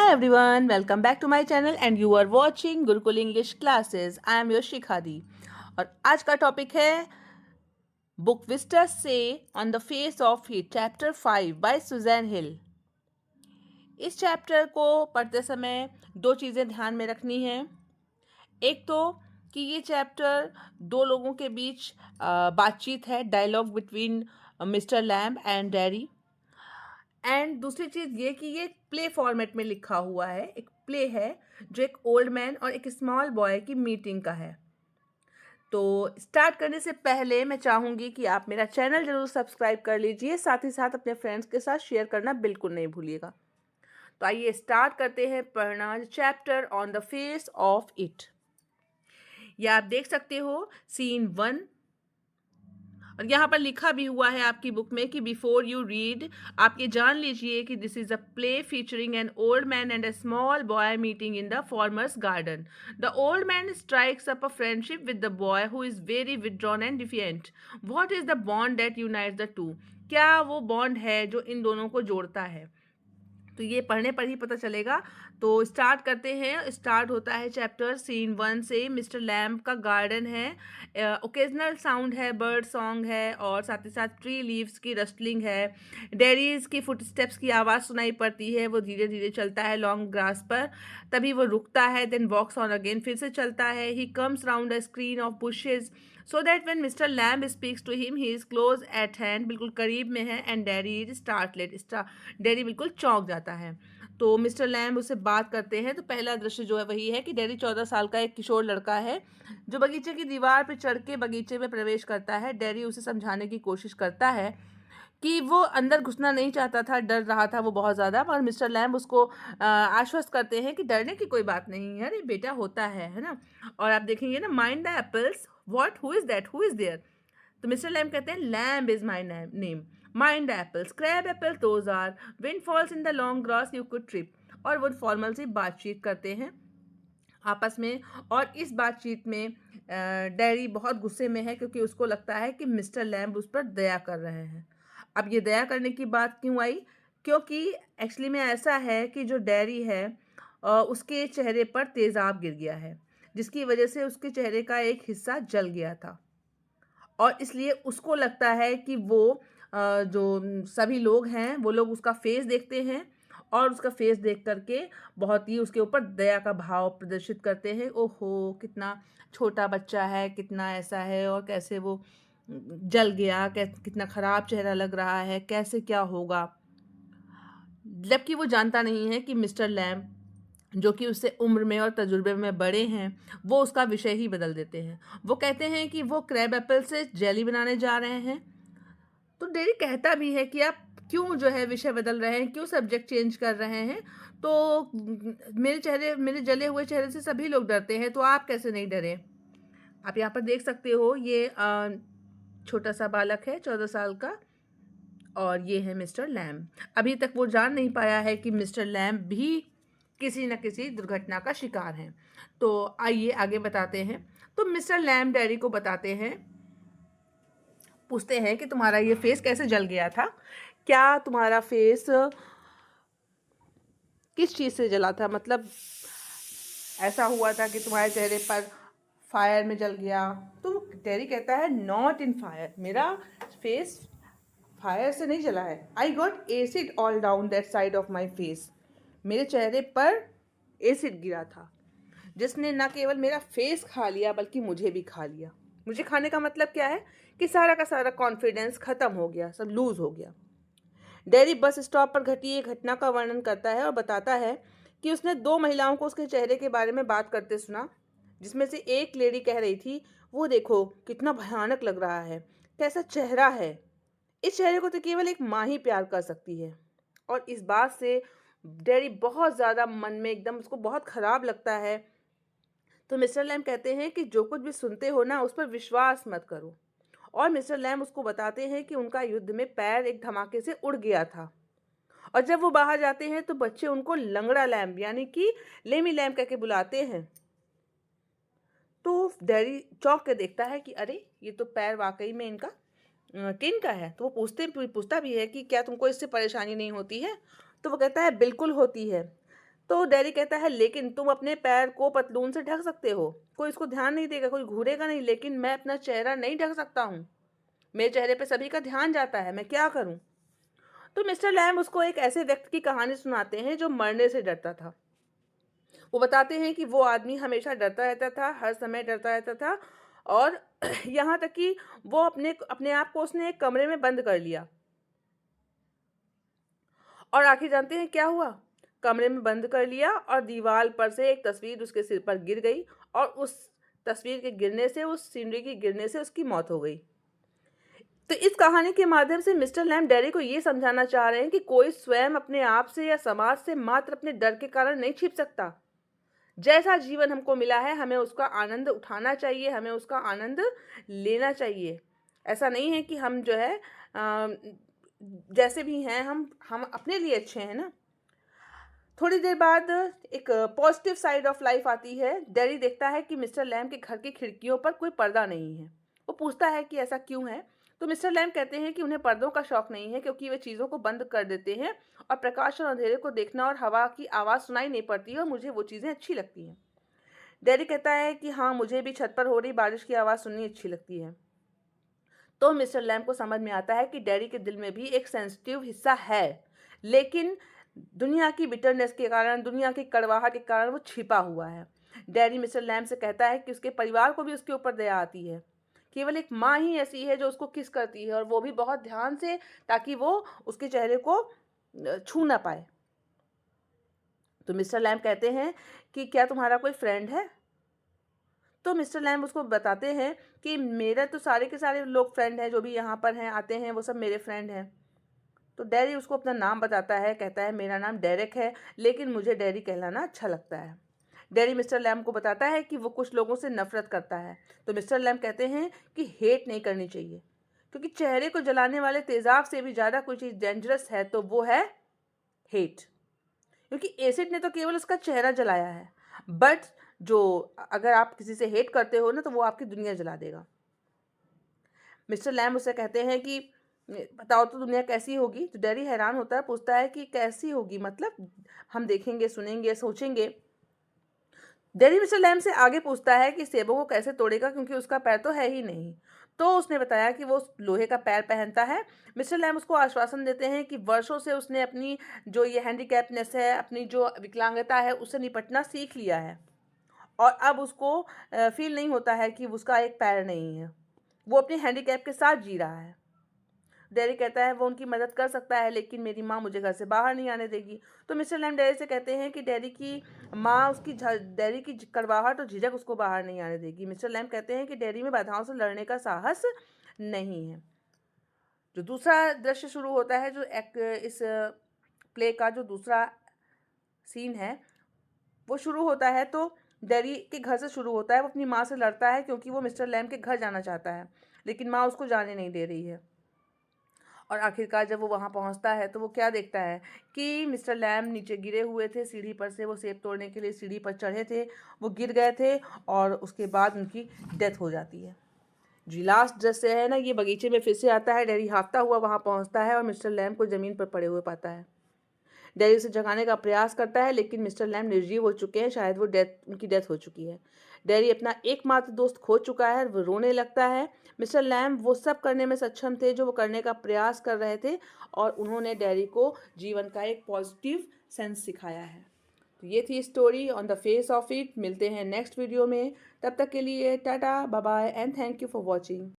Hi everyone, welcome back to my channel and you are watching Gurukul English Classes. I am your शिखा दी और आज का topic है book Vistas से on the face of it chapter 5 by Susan Hill. इस चैप्टर को पढ़ते समय दो चीज़ें ध्यान में रखनी हैं। एक तो कि ये चैप्टर दो लोगों के बीच बातचीत है, dialogue between Mister Lamb and Daddy. And दूसरी चीज़ ये कि ये प्ले फॉर्मेट में लिखा हुआ है, एक प्ले है जो एक ओल्ड मैन और एक स्मॉल बॉय की मीटिंग का है। तो स्टार्ट करने से पहले मैं चाहूँगी कि आप मेरा चैनल ज़रूर सब्सक्राइब कर लीजिए, साथ ही साथ अपने फ्रेंड्स के साथ शेयर करना बिल्कुल नहीं भूलिएगा। तो आइए स्टार्ट करते हैं पढ़ना chapter on the face of it. ये आप देख सकते हो सीन 1 और यहाँ पर लिखा भी हुआ है आपकी बुक में कि बिफोर यू रीड आप ये जान लीजिए कि this is a play featuring an old man and a small boy meeting in the farmer's garden. The old man strikes up a friendship with the boy who is very withdrawn and defiant. What is the bond that unites the two? क्या वो bond है जो इन दोनों को जोड़ता है? तो ये पढ़ने पर ही पता चलेगा। तो स्टार्ट करते हैं। स्टार्ट होता है चैप्टर सीन 1 से। मिस्टर लैम्ब का गार्डन है, ओकेजनल साउंड है, बर्ड सॉन्ग है और साथ ही साथ ट्री लीव्स की रस्टलिंग है। डेरीज की फुटस्टेप्स की आवाज़ सुनाई पड़ती है। वो धीरे धीरे चलता है लॉन्ग ग्रास पर, तभी वो रुकता है, देन वॉक्स ऑन अगेन, फिर से चलता है। He comes round a screen of bushes so that when Mister Lamb speaks to him he is close at hand, बिल्कुल करीब में है। And Daddy is startled, Daddy बिल्कुल चौंक जाता है। तो मिस्टर लैम्ब उससे बात करते हैं। तो पहला दृश्य जो है वही है कि डैडी 14 साल का एक किशोर लड़का है जो बगीचे की दीवार पर चढ़ के बगीचे में प्रवेश करता है। डैडी उसे समझाने की कोशिश करता है कि वो अंदर घुसना नहीं चाहता था, डर रहा था वो बहुत ज़्यादा, पर मिस्टर लैम्ब उसको आश्वस्त करते हैं कि डरने की कोई बात नहीं है, अरे बेटा होता है ना। और आप देखेंगे ना, mind the apples, what, who is that, who is there? तो मिस्टर लैम्ब कहते हैं Lamb is my name, mind the apples, crab apple those are, windfalls in the long grass you could trip. और वो formal सी बातचीत करते हैं आपस में। और इस बातचीत में डैडी बहुत गुस्से में है क्योंकि उसको लगता है कि मिस्टर लैम्ब उस पर दया कर रहे हैं। अब ये दया करने की बात क्यों आई? क्योंकि एक्चुअली में ऐसा है कि जो डैडी है उसके चेहरे पर तेज़ाब गिर गया है, जिसकी वजह से उसके चेहरे का एक हिस्सा जल गया था। और इसलिए उसको लगता है कि वो जो सभी लोग हैं वो लोग उसका फेस देखते हैं और उसका फेस देख करके बहुत ही उसके ऊपर दया का भाव प्रदर्शित करते हैं। ओहो, कितना छोटा बच्चा है, कितना ऐसा है और कैसे वो जल गया, कितना ख़राब चेहरा लग रहा है, कैसे क्या होगा। जबकि वो जानता नहीं है कि मिस्टर लैम्ब जो कि उससे उम्र में और तजुर्बे में बड़े हैं, वो उसका विषय ही बदल देते हैं। वो कहते हैं कि वो क्रैब एप्पल से जेली बनाने जा रहे हैं। तो डेरी कहता भी है कि आप क्यों जो है विषय बदल रहे हैं, क्यों सब्जेक्ट चेंज कर रहे हैं? तो मेरे जले हुए चेहरे से सभी लोग डरते हैं, तो आप कैसे नहीं डरे? आप यहाँ पर देख सकते हो, ये छोटा सा बालक है 14 साल का और ये है मिस्टर लैम्ब। अभी तक वो जान नहीं पाया है कि मिस्टर लैम्ब भी किसी न किसी दुर्घटना का शिकार हैं। तो आइए आगे बताते हैं। तो मिस्टर लैम्ब डैडी को बताते हैं, पूछते हैं कि तुम्हारा ये फेस कैसे जल गया था? क्या तुम्हारा फेस किस चीज़ से जला था? मतलब ऐसा हुआ था कि तुम्हारे चेहरे पर फायर में जल गया? तो डैडी कहता है नॉट इन फायर, मेरा फेस फायर से नहीं जला है। I got acid all down that side of my face, मेरे चेहरे पर एसिड गिरा था जिसने न केवल मेरा फेस खा लिया बल्कि मुझे भी खा लिया। मुझे खाने का मतलब क्या है कि सारा का सारा कॉन्फिडेंस खत्म हो गया, सब लूज हो गया। डैडी बस स्टॉप पर घटी एक घटना का वर्णन करता है और बताता है कि उसने दो महिलाओं को उसके चेहरे के बारे में बात करते सुना, जिसमें से एक लेडी कह रही थी, वो देखो कितना भयानक लग रहा है, कैसा चेहरा है, इस चेहरे को तो केवल एक माँ ही प्यार कर सकती है। और इस बात से डैडी बहुत ज़्यादा मन में एकदम उसको बहुत ख़राब लगता है। तो मिस्टर लैम्ब कहते हैं कि जो कुछ भी सुनते हो ना, उस पर विश्वास मत करो। और मिस्टर लैम्ब उसको बताते हैं कि उनका युद्ध में पैर एक धमाके से उड़ गया था और जब वो बाहर जाते हैं तो बच्चे उनको लंगड़ा लैम्ब यानी कि लेमी लैम्ब कह के बुलाते हैं। तो डैडी चौंक के देखता है कि अरे, ये तो पैर वाकई में इनका किन का है? तो वो पूछता भी है कि क्या तुमको इससे परेशानी नहीं होती है? तो वो कहता है बिल्कुल होती है। तो डैडी कहता है लेकिन तुम अपने पैर को पतलून से ढक सकते हो, कोई इसको ध्यान नहीं देगा, कोई घूरेगा नहीं, लेकिन मैं अपना चेहरा नहीं ढक सकता हूँ, मेरे चेहरे पे सभी का ध्यान जाता है, मैं क्या करूँ। तो मिस्टर लैम्ब उसको एक ऐसे व्यक्ति की कहानी सुनाते हैं जो मरने से डरता था। वो बताते हैं कि वो आदमी हमेशा डरता रहता था, हर समय डरता रहता था, और यहाँ तक कि वो अपने अपने आप को उसने एक कमरे में बंद कर लिया। और आखिर जानते हैं क्या हुआ? कमरे में बंद कर लिया और दीवार पर से एक तस्वीर उसके सिर पर गिर गई, और उस तस्वीर के गिरने से, उस सीनरी के गिरने से उसकी मौत हो गई। तो इस कहानी के माध्यम से मिस्टर लैम्ब डेरी को ये समझाना चाह रहे हैं कि कोई स्वयं अपने आप से या समाज से मात्र अपने डर के कारण नहीं छिप सकता। जैसा जीवन हमको मिला है, हमें उसका आनंद उठाना चाहिए, हमें उसका आनंद लेना चाहिए। ऐसा नहीं है कि हम जो है जैसे भी हैं, हम अपने लिए अच्छे हैं ना। थोड़ी देर बाद एक पॉजिटिव साइड ऑफ लाइफ आती है। डैरी देखता है कि मिस्टर लैम्ब के घर की खिड़कियों पर कोई पर्दा नहीं है। वो पूछता है कि ऐसा क्यों है। तो मिस्टर लैम्ब कहते हैं कि उन्हें पर्दों का शौक नहीं है, क्योंकि वे चीज़ों को बंद कर देते हैं और प्रकाश और अंधेरे को देखना और हवा की आवाज़ सुनाई नहीं पड़ती है, और मुझे वो चीज़ें अच्छी लगती हैं। डैरी कहता है कि हाँ, मुझे भी छत पर हो रही बारिश की आवाज़ सुननी अच्छी लगती है। तो मिस्टर लैम्ब को समझ में आता है कि डैडी के दिल में भी एक सेंसिटिव हिस्सा है, लेकिन दुनिया की बिटरनेस के कारण, दुनिया की कड़वाहट के कारण वो छिपा हुआ है। डैडी मिस्टर लैम्ब से कहता है कि उसके परिवार को भी उसके ऊपर दया आती है। केवल एक माँ ही ऐसी है जो उसको किस करती है, और वो भी बहुत ध्यान से, ताकि वो उसके चेहरे को छू ना पाए। तो मिस्टर लैम्ब कहते हैं कि क्या तुम्हारा कोई फ्रेंड है? तो मिस्टर लैम्ब उसको बताते हैं कि मेरा तो सारे के सारे लोग फ्रेंड हैं, जो भी यहाँ पर हैं, आते हैं, वो सब मेरे फ्रेंड हैं। तो डैरी उसको अपना नाम बताता है, कहता है मेरा नाम डेरेक है, लेकिन मुझे डैरी कहलाना अच्छा लगता है। डैरी मिस्टर लैम्ब को बताता है कि वो कुछ लोगों से नफरत करता है। तो मिस्टर लैम्ब कहते हैं कि हेट नहीं करनी चाहिए, क्योंकि चेहरे को जलाने वाले तेजाब से भी ज़्यादा कोई चीज़ डेंजरस है तो वो है हेट। क्योंकि एसिड ने तो केवल उसका चेहरा जलाया है, बट जो अगर आप किसी से हेट करते हो ना, तो वो आपकी दुनिया जला देगा। मिस्टर लैम्ब उससे कहते हैं कि बताओ तो दुनिया कैसी होगी। तो डैरी हैरान होता है, पूछता है कि कैसी होगी मतलब? हम देखेंगे, सुनेंगे, सोचेंगे। डैरी मिस्टर लैम्ब से आगे पूछता है कि सेबों को कैसे तोड़ेगा, क्योंकि उसका पैर तो है ही नहीं। तो उसने बताया कि वो लोहे का पैर पहनता है। मिस्टर लैम्ब उसको आश्वासन देते हैं कि वर्षों से उसने अपनी जो ये हैंडीकैप्डनेस है, अपनी जो विकलांगता है, उससे निपटना सीख लिया है, और अब उसको फील नहीं होता है कि उसका एक पैर नहीं है। वो अपने हैंडीकैप के साथ जी रहा है। डैरी कहता है वो उनकी मदद कर सकता है, लेकिन मेरी माँ मुझे घर से बाहर नहीं आने देगी। तो मिस्टर लैम्ब डैरी से कहते हैं कि डैरी की माँ उसकी डैरी की कड़वाहट और झिझक उसको बाहर नहीं आने देगी। मिस्टर लैम्ब कहते हैं कि डैरी में बाधाओं से लड़ने का साहस नहीं है। जो दूसरा दृश्य शुरू होता है, जो एक इस प्ले का जो दूसरा सीन है, वो शुरू होता है तो डैरी के घर से शुरू होता है। वो अपनी माँ से लड़ता है, क्योंकि वो मिस्टर लैम्ब के घर जाना चाहता है, लेकिन माँ उसको जाने नहीं दे रही है। और आखिरकार जब वो वहाँ पहुँचता है तो वो क्या देखता है कि मिस्टर लैम्ब नीचे गिरे हुए थे सीढ़ी पर से। वो सेब तोड़ने के लिए सीढ़ी पर चढ़े थे, वो गिर गए थे, और उसके बाद उनकी डेथ हो जाती है। जी लास्ट दृश्य है ना, ये बगीचे में फिर से आता है। डैरी हाँफता हुआ वहाँ पहुँचता है और मिस्टर लैम्ब को ज़मीन पर पड़े हुए पाता है। डैरी उसे जगाने का प्रयास करता है, लेकिन मिस्टर लैम्ब निर्जीव हो चुके हैं, शायद वो उनकी डेथ हो चुकी है। डैरी अपना एकमात्र दोस्त खो चुका है, वो रोने लगता है। मिस्टर लैम्ब वो सब करने में सक्षम थे जो वो करने का प्रयास कर रहे थे, और उन्होंने डैरी को जीवन का एक पॉजिटिव सेंस सिखाया है। तो ये थी story on the face of it. मिलते हैं नेक्स्ट वीडियो में, तब तक के लिए tata, bye bye and thank you for watching.